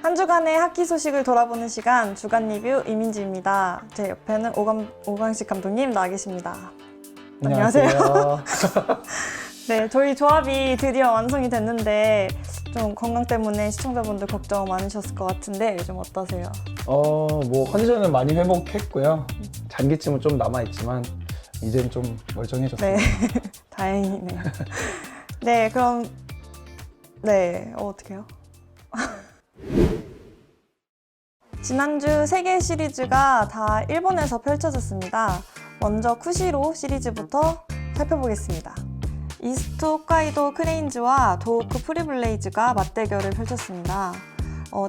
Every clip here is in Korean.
한 주간의 학기 소식을 돌아보는 시간 주간 리뷰 이민지입니다. 제 옆에는 오광식 감독님 나와 계십니다. 안녕하세요. 네, 저희 조합이 드디어 완성이 됐는데 좀 건강 때문에 시청자분들 걱정 많으셨을 것 같은데 요즘 어떠세요? 뭐 컨디션은 많이 회복했고요. 잔기침은 좀 남아있지만 이제는 좀 멀쩡해졌어요. 네, 다행이네요. 네, 그럼 어떡해요? 지난주 3개 시리즈가 다 일본에서 펼쳐졌습니다. 먼저 쿠시로 시리즈부터 살펴보겠습니다. 이스트 홋카이도 크레인즈와 도호쿠 프리블레이즈가 맞대결을 펼쳤습니다.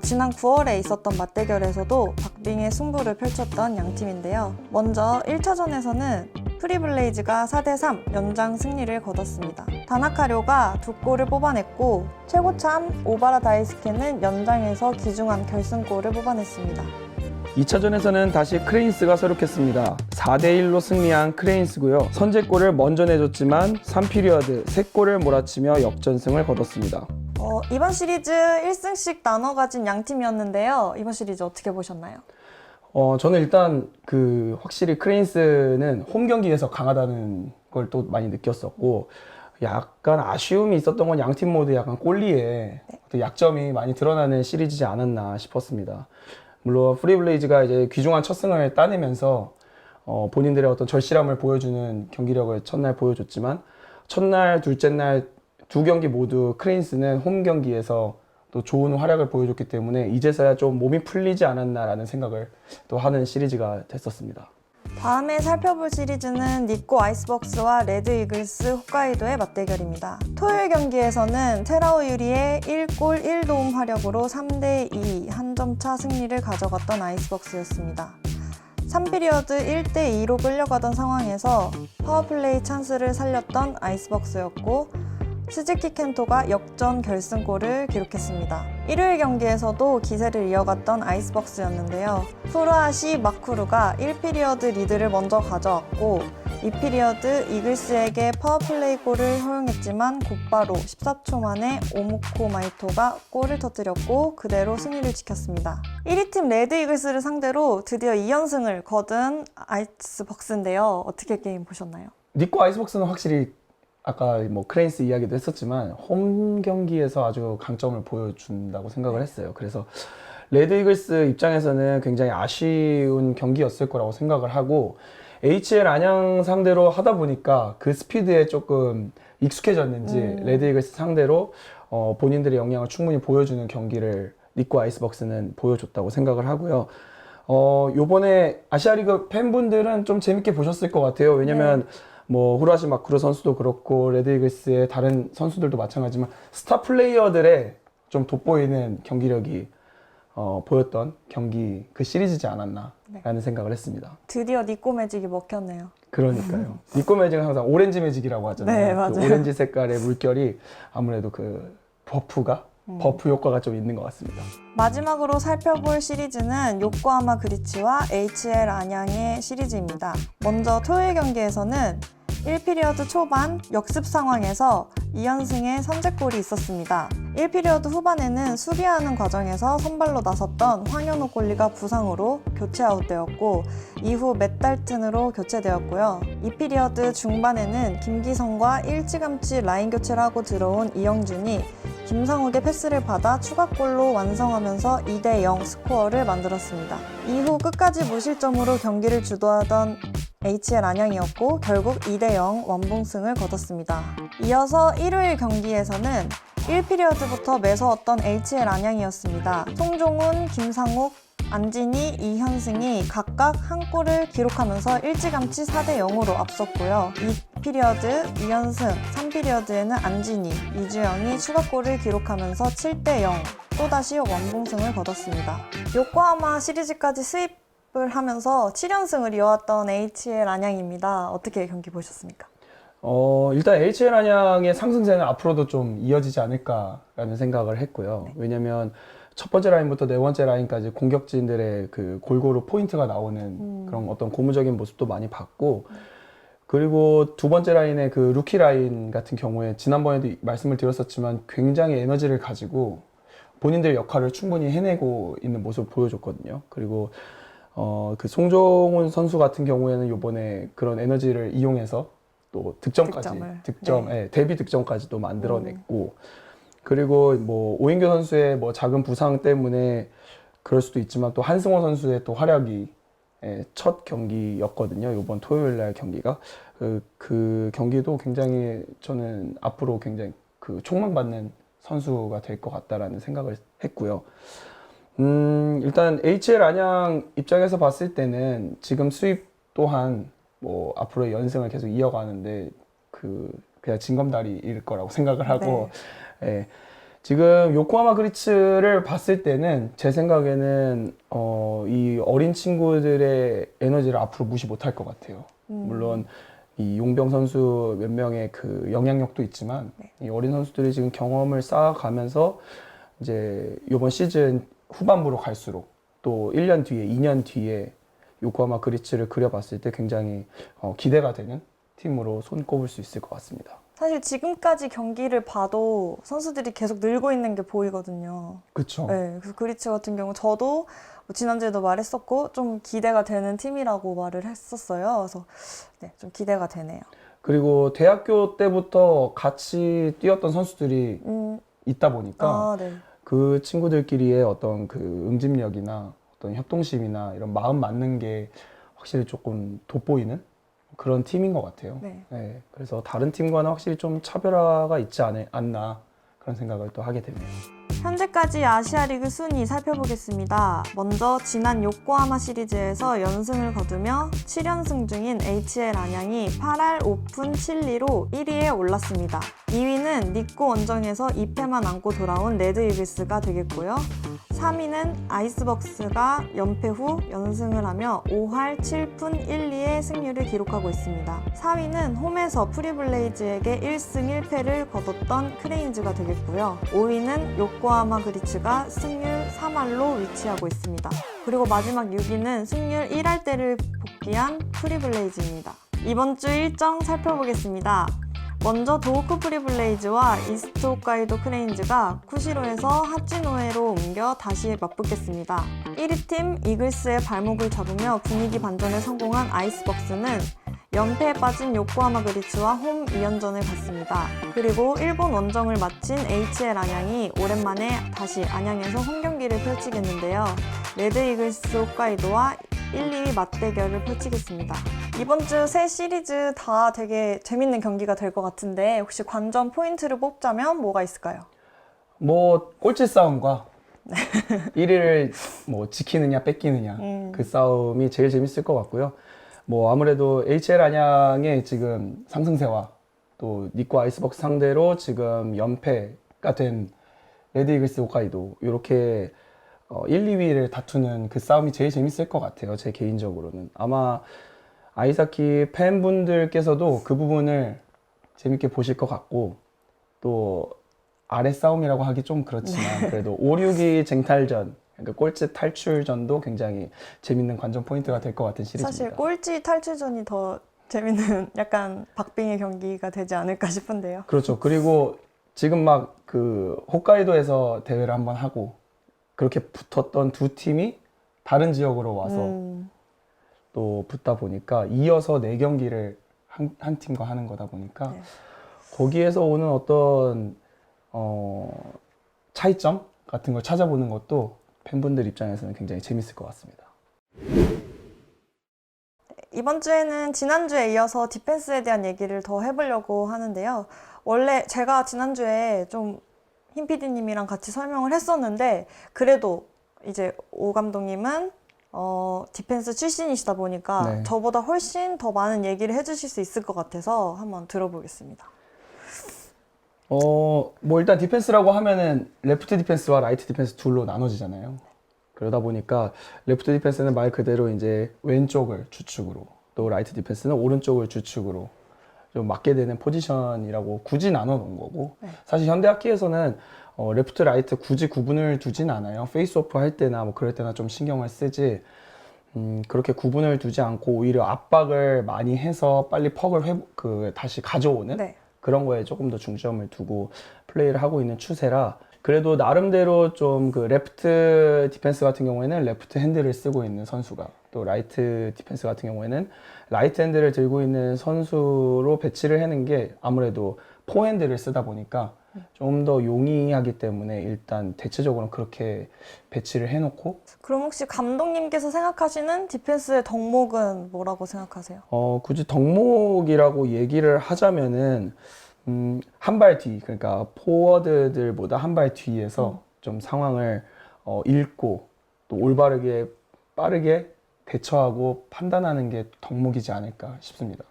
지난 9월에 있었던 맞대결에서도 박빙의 승부를 펼쳤던 양팀인데요. 먼저 1차전에서는 프리블레이즈가 4대3 연장 승리를 거뒀습니다. 다나카료가 2골을 뽑아냈고 최고참 오바라 다이스케는 연장에서 귀중한 결승골을 뽑아냈습니다. 2차전에서는 다시 크레인스가 서륙했습니다. 4대1로 승리한 크레인스고요. 선제골을 먼저 내줬지만 3피리어드 3골을 몰아치며 역전승을 거뒀습니다. 이번 시리즈 1승씩 나눠 가진 양팀이었는데요. 이번 시리즈 어떻게 보셨나요? 저는 일단 확실히 크레인스는 홈 경기에서 강하다는 걸 또 많이 느꼈었고, 약간 아쉬움이 있었던 건 양팀 모두 약간 골리에 어떤 약점이 많이 드러나는 시리즈지 않았나 싶었습니다. 물론 프리블레이즈가 이제 귀중한 첫 승을 따내면서 본인들의 어떤 절실함을 보여주는 경기력을 첫날 보여줬지만, 첫날, 둘째 날 두 경기 모두 크레인스는 홈 경기에서 또 좋은 활약을 보여줬기 때문에 이제서야 좀 몸이 풀리지 않았나라는 생각을 또 하는 시리즈가 됐었습니다. 다음에 살펴볼 시리즈는 니코 아이스벅스와 레드 이글스 홋카이도의 맞대결입니다. 토요일 경기에서는 테라오 유리의 1골 1도움 활약으로 3대2 한 점 차 승리를 가져갔던 아이스벅스였습니다. 3피리어드 1대2로 끌려가던 상황에서 파워플레이 찬스를 살렸던 아이스벅스였고 스즈키 켄토가 역전 결승골을 기록했습니다. 일요일 경기에서도 기세를 이어갔던 아이스벅스였는데요. 푸르아시 마쿠루가 1피리어드 리드를 먼저 가져왔고 2피리어드 이글스에게 파워플레이 골을 허용했지만 곧바로 14초 만에 오무코 마이토가 골을 터뜨렸고 그대로 승리를 지켰습니다. 1위 팀 레드 이글스를 상대로 드디어 2연승을 거둔 아이스벅스인데요. 어떻게 게임 보셨나요? 니코 아이스벅스는 확실히 아까 크레인스 이야기도 했었지만 홈 경기에서 아주 강점을 보여준다고 생각을 했어요. 그래서 레드 이글스 입장에서는 굉장히 아쉬운 경기였을 거라고 생각을 하고 HL 안양 상대로 하다 보니까 그 스피드에 조금 익숙해졌는지 레드 이글스 상대로 본인들의 역량을 충분히 보여주는 경기를 니코 아이스벅스는 보여줬다고 생각을 하고요. 요번에 아시아리그 팬분들은 좀 재밌게 보셨을 것 같아요. 왜냐면 후라시 마쿠루 선수도 그렇고 레드 이글스의 다른 선수들도 마찬가지지만 스타 플레이어들의 좀 돋보이는 경기력이 보였던 경기 그 시리즈지 않았나라는 생각을 했습니다. 드디어 니코 매직이 먹혔네요. 그러니까요. 니코 매직은 항상 오렌지 매직이라고 하잖아요. 네, 맞아요. 그 오렌지 색깔의 물결이 아무래도 버프 효과가 좀 있는 것 같습니다. 마지막으로 살펴볼 시리즈는 요코하마 그리치와 HL 안양의 시리즈입니다. 먼저 토요일 경기에서는 1피리어드 초반 역습 상황에서 2연승의 선제골이 있었습니다. 1피리어드 후반에는 수비하는 과정에서 선발로 나섰던 황현우 골리가 부상으로 교체 아웃되었고 이후 맷달튼으로 교체되었고요. 2피리어드 중반에는 김기성과 일찌감치 라인 교체를 하고 들어온 이영준이 김상욱의 패스를 받아 추가골로 완성하면서 2대0 스코어를 만들었습니다. 이후 끝까지 무실점으로 경기를 주도하던 HL 안양이었고 결국 2대0 완봉승을 거뒀습니다. 이어서 일요일 경기에서는 1피리어드부터 매서웠던 HL 안양이었습니다. 송종훈, 김상욱, 안진희, 이현승이 각각 한 골을 기록하면서 일찌감치 4대0으로 앞섰고요. 2피리어드 2연승, 3피리어드에는 안진희, 이주영이 추가골을 기록하면서 7대0 또다시 완봉승을 거뒀습니다. 요코하마 시리즈까지 수입을 하면서 7연승을 이어왔던 HL 안양입니다. 어떻게 경기 보셨습니까? 일단 HL 안양의 상승세는 앞으로도 좀 이어지지 않을까라는 생각을 했고요. 왜냐면 첫 번째 라인부터 네 번째 라인까지 공격진들의 골고루 포인트가 나오는 그런 어떤 고무적인 모습도 많이 봤고, 그리고 두 번째 라인의 루키 라인 같은 경우에 지난번에도 말씀을 드렸었지만 굉장히 에너지를 가지고 본인들 역할을 충분히 해내고 있는 모습을 보여줬거든요. 그리고 그 송정훈 선수 같은 경우에는 이번에 그런 에너지를 이용해서 또 득점까지, 데뷔 득점까지도 만들어냈고, 그리고 뭐 오인규 선수의 뭐 작은 부상 때문에 그럴 수도 있지만 또 한승호 선수의 또 활약이 첫 경기였거든요. 이번 토요일 날 경기가 그 경기도 굉장히 저는 앞으로 굉장히 그 촉망받는 선수가 될 것 같다라는 생각을 했고요. 일단 HL 안양 입장에서 봤을 때는 지금 수입 또한 뭐 앞으로의 연승을 계속 이어가는데 그냥 징검다리일 거라고 생각을 하고, 예. 지금 요코하마 그리츠를 봤을 때는 제 생각에는 이 어린 친구들의 에너지를 앞으로 무시 못할 것 같아요. 물론 이 용병 선수 몇 명의 그 영향력도 있지만 이 어린 선수들이 지금 경험을 쌓아가면서 이제 이번 시즌 후반부로 갈수록 또 1년 뒤에 2년 뒤에 요코하마 그리츠를 그려봤을 때 굉장히 기대가 되는 팀으로 손꼽을 수 있을 것 같습니다. 사실 지금까지 경기를 봐도 선수들이 계속 늘고 있는 게 보이거든요. 그렇죠. 네, 그래서 그리츠 같은 경우 저도 뭐 지난주에도 말했었고 좀 기대가 되는 팀이라고 말을 했었어요. 그래서 네, 좀 기대가 되네요. 그리고 대학교 때부터 같이 뛰었던 선수들이 있다 보니까 그 친구들끼리의 어떤 그 응집력이나 어떤 협동심이나 이런 마음 맞는 게 확실히 조금 돋보이는 그런 팀인 것 같아요. 네, 그래서 다른 팀과는 확실히 좀 차별화가 있지 않나 그런 생각을 또 하게 됩니다. 현재까지 아시아리그 순위 살펴보겠습니다. 먼저 지난 요코하마 시리즈에서 연승을 거두며 7연승 중인 HL 안양이 8할 5푼 7리로 1위에 올랐습니다. 2위는 니꼬 원정에서 2패만 안고 돌아온 레드 이글스가 되겠고요. 3위는 아이스벅스가 연패 후 연승을 하며 5할 7푼 1리의 승률을 기록하고 있습니다. 4위는 홈에서 프리블레이즈에게 1승 1패를 거뒀던 크레인즈가 되겠고요. 5위는 요코하마 그리츠가 승률 3할로 위치하고 있습니다. 그리고 마지막 6위는 승률 1할대를 복귀한 프리블레이즈입니다. 이번 주 일정 살펴보겠습니다. 먼저 도호쿠 프리블레이즈와 이스트 홋카이도 크레인즈가 쿠시로에서 하치노에로 옮겨 다시 맞붙겠습니다. 1위 팀 이글스의 발목을 잡으며 분위기 반전에 성공한 아이스벅스는 연패에 빠진 요코하마 그리츠와 홈 2연전을 갖습니다. 그리고 일본 원정을 마친 HL 안양이 오랜만에 다시 안양에서 홈 경기를 펼치겠는데요. 레드 이글스 홋카이도와 1, 2위 맞대결을 펼치겠습니다. 이번 주 세 시리즈 다 되게 재밌는 경기가 될 것 같은데 혹시 관전 포인트를 뽑자면 뭐가 있을까요? 뭐 꼴찌 싸움과 1위를 뭐 지키느냐 뺏기느냐 그 싸움이 제일 재밌을 것 같고요. 뭐 아무래도 HL 안양의 지금 상승세와 또 니코 아이스벅스 상대로 지금 연패가 된 레드 이글스 홋카이도 이렇게 1, 2위를 다투는 그 싸움이 제일 재밌을 것 같아요. 제 개인적으로는. 아마 아이사키 팬분들께서도 그 부분을 재밌게 보실 것 같고, 또 아래 싸움이라고 하기 좀 그렇지만 그래도 5, 6위 쟁탈전, 그러니까 꼴찌 탈출전도 굉장히 재밌는 관전 포인트가 될 것 같은 시리즈입니다. 사실 꼴찌 탈출전이 더 재밌는 약간 박빙의 경기가 되지 않을까 싶은데요. 그렇죠. 그리고 지금 막 그 홋카이도에서 대회를 한번 하고 그렇게 붙었던 두 팀이 다른 지역으로 와서 또 붙다 보니까 이어서 4경기를 한 팀과 하는 거다 보니까 거기에서 오는 어떤 차이점 같은 걸 찾아보는 것도 팬분들 입장에서는 굉장히 재밌을 것 같습니다. 이번 주에는 지난주에 이어서 디펜스에 대한 얘기를 더 해보려고 하는데요. 원래 제가 지난주에 좀 힘 PD님이랑 같이 설명을 했었는데 그래도 이제 오 감독님은 디펜스 출신이시다 보니까 저보다 훨씬 더 많은 얘기를 해주실 수 있을 것 같아서 한번 들어보겠습니다. 뭐 일단 디펜스라고 하면은 레프트 디펜스와 라이트 디펜스 둘로 나눠지잖아요. 그러다 보니까 레프트 디펜스는 말 그대로 이제 왼쪽을 주축으로, 또 라이트 디펜스는 오른쪽을 주축으로 좀 맡게 되는 포지션이라고 굳이 나눠 놓은 거고, 사실 현대하키에서는 레프트, 라이트 굳이 구분을 두진 않아요. 페이스오프 할 때나 뭐 그럴 때나 좀 신경을 쓰지, 그렇게 구분을 두지 않고 오히려 압박을 많이 해서 빨리 퍽을 다시 가져오는 그런 거에 조금 더 중점을 두고 플레이를 하고 있는 추세라 그래도 나름대로 좀 그 레프트 디펜스 같은 경우에는 레프트 핸드를 쓰고 있는 선수가, 또 라이트 디펜스 같은 경우에는 라이트 핸드를 들고 있는 선수로 배치를 하는 게 아무래도 포핸드를 쓰다 보니까 좀 더 용이하기 때문에 일단 대체적으로 그렇게 배치를 해놓고, 그럼 혹시 감독님께서 생각하시는 디펜스의 덕목은 뭐라고 생각하세요? 굳이 덕목이라고 얘기를 하자면은 한 발 뒤, 그러니까 포워드들보다 한 발 뒤에서 좀 상황을 읽고 또 올바르게 빠르게 대처하고 판단하는 게 덕목이지 않을까 싶습니다.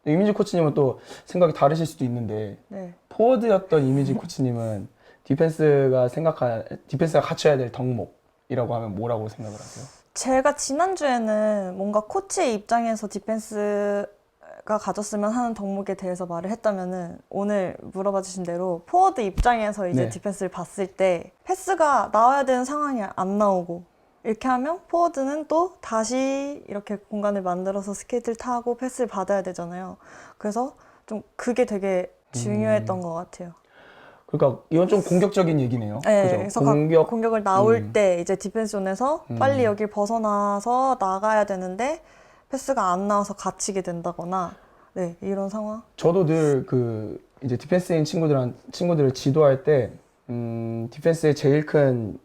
이민지 코치님은 또 생각이 다르실 수도 있는데, 네. 포워드였던 이민지 코치님은 디펜스가 갖춰야 될 덕목이라고 하면 뭐라고 생각을 하세요? 제가 지난주에는 뭔가 코치의 입장에서 디펜스가 가졌으면 하는 덕목에 대해서 말을 했다면은, 오늘 물어봐 주신 대로 포워드 입장에서 이제 네. 디펜스를 봤을 때 패스가 나와야 되는 상황이 안 나오고, 이렇게 하면 포워드는 또 다시 이렇게 공간을 만들어서 스케이트를 타고 패스를 받아야 되잖아요. 그래서 좀 그게 되게 중요했던 것 같아요. 그러니까 이건 좀 공격적인 얘기네요. 네, 그죠? 그래서 공격을 나올 때 이제 디펜스 존에서 빨리 여길 벗어나서 나가야 되는데 패스가 안 나와서 갇히게 된다거나, 네, 이런 상황. 저도 늘 이제 디펜스인 친구들을 지도할 때 디펜스의 제일 큰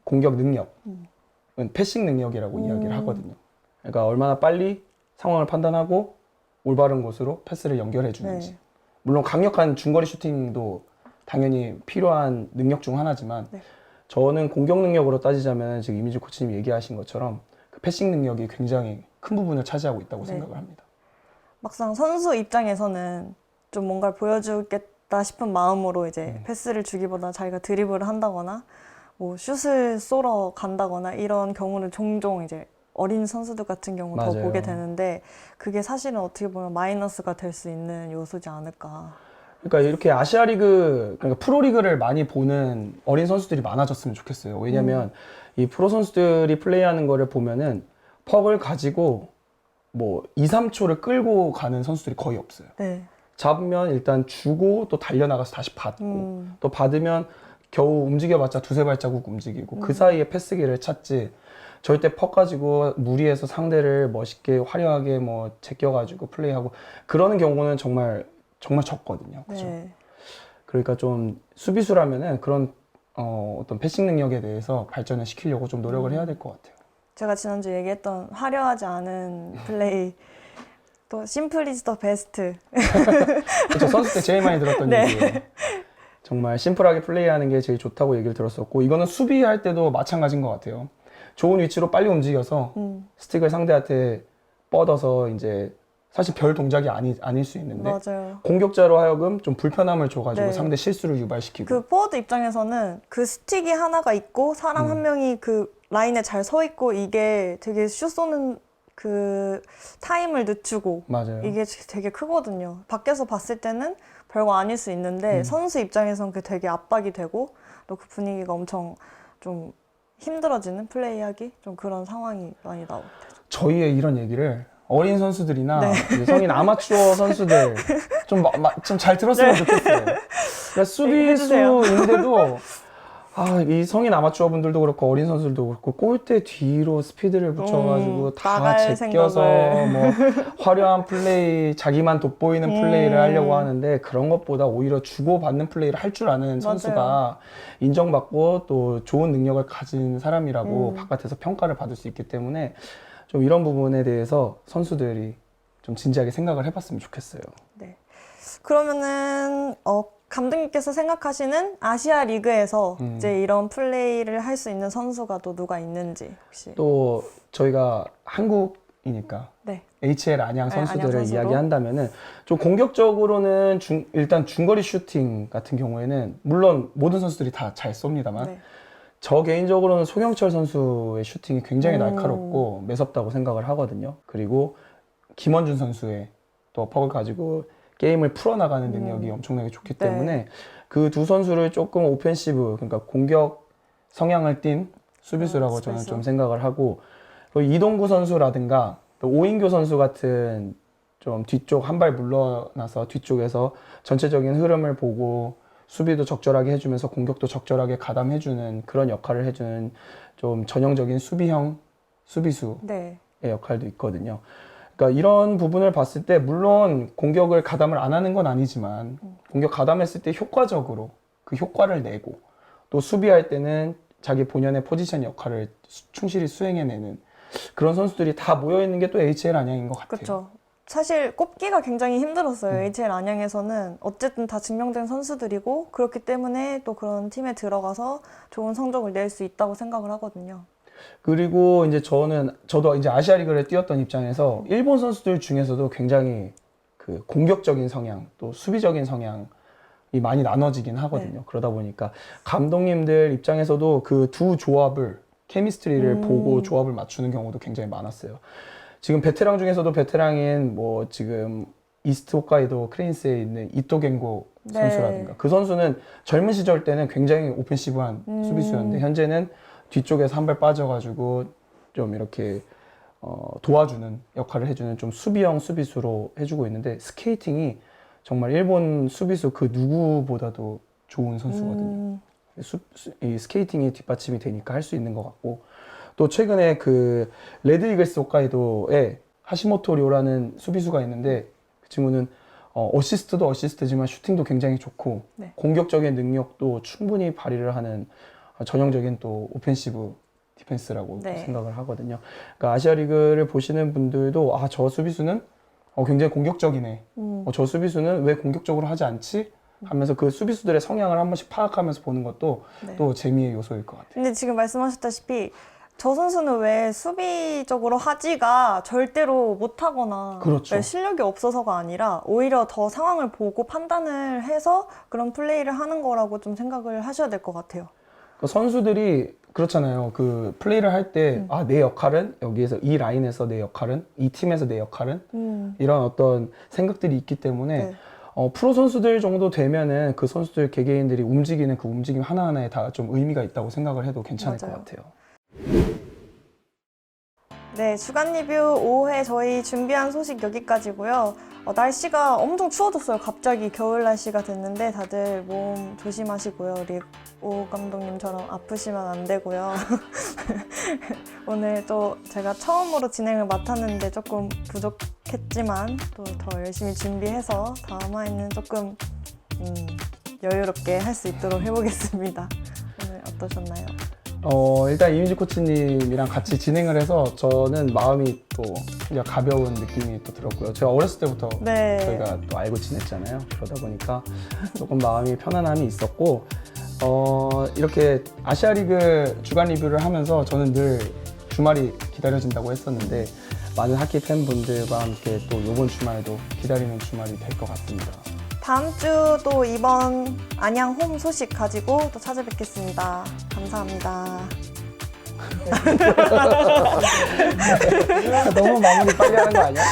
공격 능력은 패싱 능력이라고 이야기를 하거든요. 그러니까 얼마나 빨리 상황을 판단하고 올바른 곳으로 패스를 연결해 주는지. 네. 물론 강력한 중거리 슈팅도 당연히 필요한 능력 중 하나지만, 네. 저는 공격 능력으로 따지자면 지금 이민지 코치님이 얘기하신 것처럼 그 패싱 능력이 굉장히 큰 부분을 차지하고 있다고 네. 생각을 합니다. 막상 선수 입장에서는 좀 뭔가를 보여주겠다 싶은 마음으로 이제 패스를 주기보다 자기가 드리블을 한다거나 뭐 슛을 쏘러 간다거나 이런 경우를 종종 이제 어린 선수들 같은 경우 더 맞아요. 보게 되는데, 그게 사실은 어떻게 보면 마이너스가 될 수 있는 요소지 않을까. 그러니까 이렇게 아시아 리그, 그러니까 프로 리그를 많이 보는 어린 선수들이 많아졌으면 좋겠어요. 왜냐면 이 프로 선수들이 플레이하는 거를 보면은 퍽을 가지고 뭐 2, 3초를 끌고 가는 선수들이 거의 없어요. 네. 잡으면 일단 주고 또 달려나가서 다시 받고, 또 받으면 겨우 움직여봤자 두세 발자국 움직이고, 그 사이에 패스기를 찾지, 절대 퍽 가지고 무리해서 상대를 멋있게 화려하게 뭐 제껴가지고 플레이하고 그러는 경우는 정말 적거든요. 그죠? 네. 그러니까 좀 수비수라면은 그런 어떤 패싱 능력에 대해서 발전을 시키려고 좀 노력을 해야 될 것 같아요. 제가 지난주 얘기했던 화려하지 않은 플레이, 또 심플 이즈 더 베스트. 그렇죠. 선수 때 제일 많이 들었던 네. 얘기예요. 정말 심플하게 플레이하는 게 제일 좋다고 얘기를 들었었고, 이거는 수비할 때도 마찬가지인 것 같아요. 좋은 위치로 빨리 움직여서 스틱을 상대한테 뻗어서, 이제 사실 별 동작이 아닐 수 있는데 맞아요. 공격자로 하여금 좀 불편함을 줘가지고 네. 상대 실수를 유발시키고. 그 포워드 입장에서는 그 스틱이 하나가 있고 사람 한 명이 그 라인에 잘 서 있고, 이게 되게 슛 쏘는 그 타임을 늦추고, 맞아요. 이게 되게 크거든요. 밖에서 봤을 때는 별거 아닐 수 있는데 선수 입장에서는 그게 되게 압박이 되고, 또 그 분위기가 엄청 좀 힘들어지는, 플레이하기 좀 그런 상황이 많이 나오고. 저희의 이런 얘기를 어린 선수들이나 네. 이제 성인 아마추어 선수들 좀 잘 들었으면 좋겠어요. 그러니까 수비수인데도 이 성인 아마추어 분들도 그렇고 어린 선수들도 그렇고 골대 뒤로 스피드를 붙여가지고 다 나갈 제껴서 생각을. 뭐 화려한 플레이, 자기만 돋보이는 플레이를 하려고 하는데, 그런 것보다 오히려 주고받는 플레이를 할 줄 아는 선수가 인정받고 또 좋은 능력을 가진 사람이라고 바깥에서 평가를 받을 수 있기 때문에, 좀 이런 부분에 대해서 선수들이 좀 진지하게 생각을 해봤으면 좋겠어요. 네. 그러면은 감독님께서 생각하시는 아시아 리그에서 이제 이런 플레이를 할 수 있는 선수가 또 누가 있는지 혹시? 또 저희가 한국이니까 네. HL 안양 네, 안양 선수들을 선수로. 이야기한다면은, 좀 공격적으로는 일단 중거리 슈팅 같은 경우에는 물론 모든 선수들이 다 잘 쏩니다만, 네. 저 개인적으로는 송영철 선수의 슈팅이 굉장히 날카롭고 매섭다고 생각을 하거든요. 그리고 김원준 선수의 또 퍽을 가지고 게임을 풀어나가는 능력이 엄청나게 좋기 때문에 그 두 선수를 조금 오펜시브, 그러니까 공격 성향을 띈 수비수라고 저는 좀 생각을 하고, 또 이동구 선수라든가 또 오인교 선수 같은 좀 뒤쪽 한 발 물러나서 뒤쪽에서 전체적인 흐름을 보고 수비도 적절하게 해주면서 공격도 적절하게 가담해주는 그런 역할을 해주는 좀 전형적인 수비형 수비수의 네. 역할도 있거든요. 그러니까 이런 부분을 봤을 때 물론 공격을 가담을 안 하는 건 아니지만 공격 가담했을 때 효과적으로 그 효과를 내고 또 수비할 때는 자기 본연의 포지션 역할을 충실히 수행해내는 그런 선수들이 다 모여있는 게 또 HL 안양인 것 같아요. 그렇죠. 사실 꼽기가 굉장히 힘들었어요. HL 안양에서는 어쨌든 다 증명된 선수들이고 그렇기 때문에 또 그런 팀에 들어가서 좋은 성적을 낼 수 있다고 생각을 하거든요. 그리고 이제 저도 이제 아시아 리그를 뛰었던 입장에서 일본 선수들 중에서도 굉장히 그 공격적인 성향 또 수비적인 성향이 많이 나눠지긴 하거든요. 네. 그러다 보니까 감독님들 입장에서도 그 두 조합을 케미스트리를 보고 조합을 맞추는 경우도 굉장히 많았어요. 지금 베테랑 중에서도 베테랑인 뭐 지금 이스트 홋카이도 크레인스에 있는 이토 겐고 네. 선수라든가 그 선수는 젊은 시절 때는 굉장히 오펜시브한 수비수였는데 현재는 뒤쪽에서 한 발 빠져가지고 좀 이렇게 도와주는 역할을 해주는 좀 수비형 수비수로 해주고 있는데 스케이팅이 정말 일본 수비수 그 누구보다도 좋은 선수거든요. 이 스케이팅이 뒷받침이 되니까 할 수 있는 것 같고 또 최근에 그 레드 이글스 홋카이도에 하시모토 료라는 수비수가 있는데 그 친구는 어시스트도 어시스트지만 슈팅도 굉장히 좋고 네. 공격적인 능력도 충분히 발휘를 하는 전형적인 또 오펜시브 디펜스라고 네. 생각을 하거든요. 그러니까 아시아 리그를 보시는 분들도 아, 저 수비수는 굉장히 공격적이네. 저 수비수는 왜 공격적으로 하지 않지? 하면서 그 수비수들의 성향을 한 번씩 파악하면서 보는 것도 네. 또 재미의 요소일 것 같아요. 근데 지금 말씀하셨다시피 저 선수는 왜 수비적으로 하지가 절대로 못하거나 그렇죠. 네, 실력이 없어서가 아니라 오히려 더 상황을 보고 판단을 해서 그런 플레이를 하는 거라고 좀 생각을 하셔야 될 것 같아요. 그 선수들이 그렇잖아요. 그 플레이를 할 때 아, 내 역할은 여기에서 이 라인에서 내 역할은 이 팀에서 내 역할은 이런 어떤 생각들이 있기 때문에 네. 프로 선수들 정도 되면은 그 선수들 개개인들이 움직이는 그 움직임 하나하나에 다 좀 의미가 있다고 생각을 해도 괜찮을 맞아요. 것 같아요. 네, 주간 리뷰 5회 저희 준비한 소식 여기까지고요. 날씨가 엄청 추워졌어요. 갑자기 겨울 날씨가 됐는데 다들 몸 조심하시고요. 릭오 감독님처럼 아프시면 안 되고요. 오늘 또 제가 처음으로 진행을 맡았는데 조금 부족했지만 또 더 열심히 준비해서 다음 화에는 조금 여유롭게 할 수 있도록 해보겠습니다. 오늘 어떠셨나요? 일단 이민지 코치님이랑 같이 진행을 해서 저는 마음이 또 그냥 가벼운 느낌이 또 들었고요. 제가 어렸을 때부터 네. 저희가 또 알고 지냈잖아요. 그러다 보니까 조금 마음이 편안함이 있었고 이렇게 아시아 리그 주간 리뷰를 하면서 저는 늘 주말이 기다려진다고 했었는데 많은 하키 팬분들과 함께 또 이번 주말도 기다리는 주말이 될 것 같습니다. 다음 주 또 이번 안양 홈 소식 가지고 또 찾아뵙겠습니다. 감사합니다. 너무 마무리 빨리 하는 거 아니야?